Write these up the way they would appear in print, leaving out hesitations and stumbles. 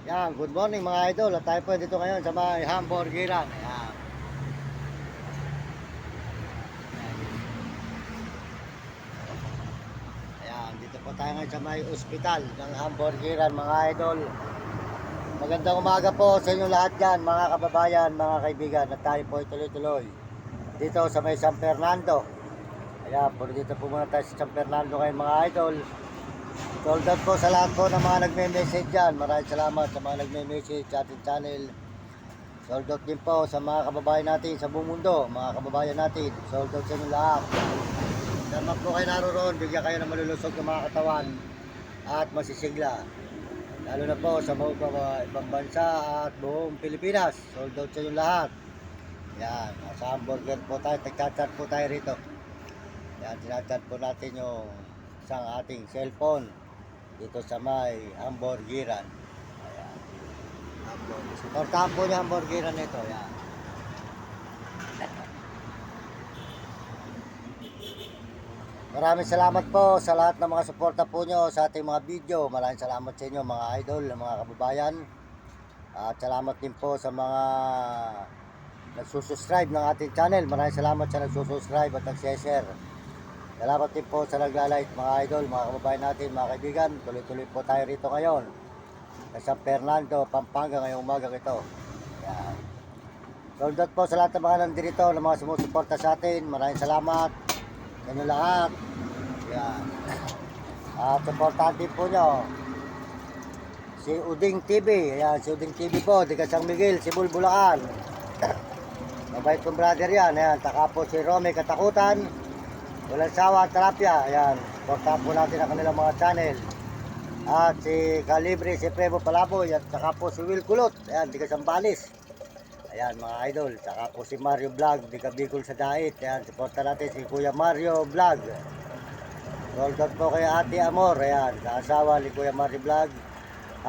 Yan, good morning mga idol. At tayo po dito ngayon sa may hamburgeran. Ayan. Ayan, dito po tayo ngayon sa may ospital ng hamburgeran mga idol. Magandang umaga po sa inyo lahat dyan mga kababayan, mga kaibigan. At tayo po tuloy-tuloy dito sa may San Fernando. Ayan, po dito po muna tayo sa San Fernando ngayon mga idol. Sold out po sa lahat po ng mga nagme-message dyan. Maraming salamat sa mga nagme-message sa ating channel. Sold out din po sa mga kababayan natin sa buong mundo. Mga kababayan natin, sold out sa inyo lahat. Dapat po kayo naroon, bigyan kayo ng malulusog ng mga katawan at masisigla. Lalo na po sa mga ibang bansa at buong Pilipinas. Sold out sa inyo lahat. Yan, sa hamburger po tayo, tagchat-chat po tayo rito. Yan, sinachat po natin yung isang ating cellphone dito sa may hamburgeran. Ayan. Supportahan po niya hamburgeran nito. Ayan. Maraming salamat po sa lahat ng mga suporta po nyo sa ating mga video. Maraming salamat sa inyo mga idol, mga kababayan. At salamat din po sa mga nagsusubscribe ng ating channel. Maraming salamat sa nagsusubscribe at nag-share. Salamat din po sa naglalike mga idol, mga kababayan natin, mga kaibigan. Tuloy-tuloy po tayo rito ngayon sa San Fernando, Pampanga ngayong umagang ito. Yan. Sold out po sa lahat ng mga nandito, ng mga sumusuporta sa atin. Maraming salamat sa inyo lahat. Yan. At supportahan din po nyo si Uding TV. Yan, si Uding TV po, di San Miguel, Sibul, Bulacan. Mabait kong brother yan. Yan. Taka po si Romy Katakutan, Walang Sawa at Terapia. Ayan, supportahan po natin ang kanilang mga channel. At si Calibre, si Prevo Palaboy, at saka po si Will Kulot. Ayan, di Sambales. Ayan mga idol. Saka po si Mario Vlog, di Bicol sa Dait. Ayan, supportahan natin si Kuya Mario Vlog. Sold out po kay Ate Amor. Ayan, sa asawa ni Kuya Mario Vlog.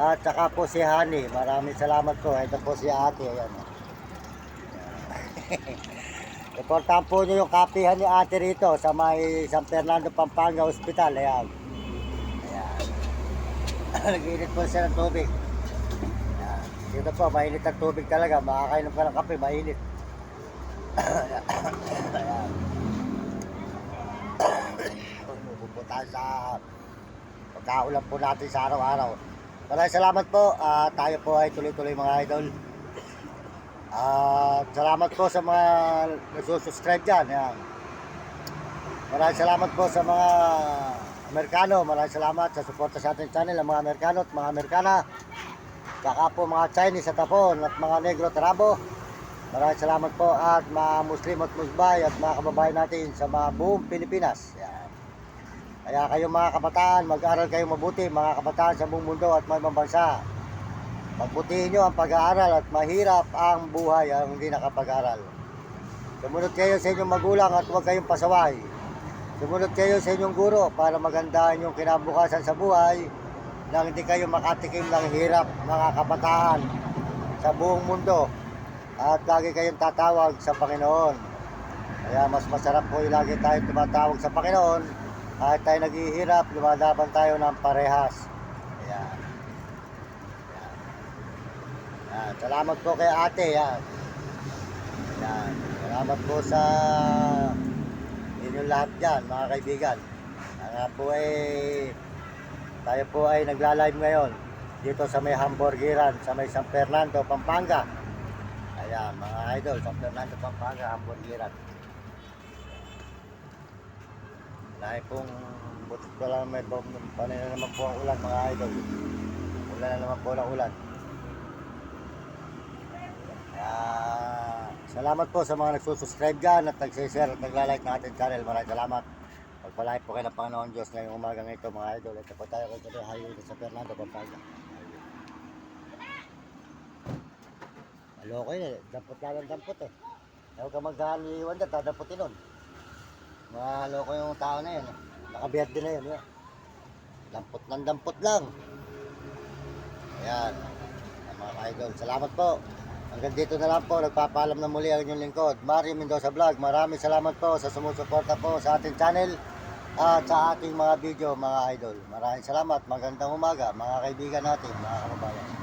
At saka po si Honey. Maraming salamat po. Ito po si Ate. Ayan. Supportahan po nyo yung kapihan ni ate rito sa may San Fernando, Pampanga Hospital. Ayan. Ayan. Nag-init po siya ng tubig. Ayan. Dito po, mainit ang tubig talaga. Makakainom ka ng kape, mainit. Ayan. Pupunta sa pagkaulan po natin sa araw-araw. Maraming salamat po. Tayo po ay tuloy-tuloy mga idol. Salamat po sa mga nagsusubscribe dyan. Ayan. Maraming salamat po sa mga Amerikano. Maraming salamat sa suporta sa ating channel, ang mga Amerikano at mga Amerikana. Saka po mga Chinese at Tapon at mga Negro Tarabo. Maraming salamat po at mga Muslim at Musbay at mga kababayan natin sa mga buong Pilipinas. Ayan. Kaya kayong mga kabataan, mag-aral kayong mabuti, mga kabataan sa buong mundo at mga ibang bansa. Pagbutihin nyo ang pag-aaral at mahirap ang buhay ang hindi nakapag-aral. Sumunod kayo sa inyong magulang at huwag kayong pasaway. Sumunod kayo sa inyong guro para magandahan yung kinabukasan sa buhay nang hindi kayo makatikim ng hirap mga kabataan sa buong mundo. At lagi kayong tatawag sa Panginoon. Kaya mas masarap po yung lagi tayo tumatawag sa Panginoon. Kahit tayo naghihirap, lumalaban tayo ng parehas. Ayan. Yan, salamat po kay ate. Yan. Yan. Salamat po sa inyong lahat dyan mga kaibigan. Tayo po ay nagla-live ngayon dito sa may hamburgeran sa may San Fernando, Pampanga. Ayan mga idol, San Fernando, Pampanga, hamburgeran. Dahil pong butot ko lang may panina naman po ang ulan mga idol. Ulan na naman po ang ulan. Salamat po sa mga nagsusubscribe dyan at nag-share at nagla-like ng ating channel. Maraming salamat. Pagpalain po kayo ng Panginoon Diyos ngayong umagang ito mga idol. Ito po tayo kayo sa highway sa Fernando, Pampanga. Maloko yun eh. Dampot lang ang dampot eh. Huwag ka maghaliwan dyan, dadamputin nun. Maloko yung tao na yun. Nakabiyad din na yun. Dampot ng dampot lang. Ayan. Mga idol, salamat po. Hanggang dito na lang po, nagpapaalam na muli ang inyong lingkod, Mario Mendoza Vlog. Maraming salamat po sa sumusuporta po sa ating channel at sa ating mga video mga idol. Maraming salamat, magandang umaga mga kaibigan natin, mga kababayan.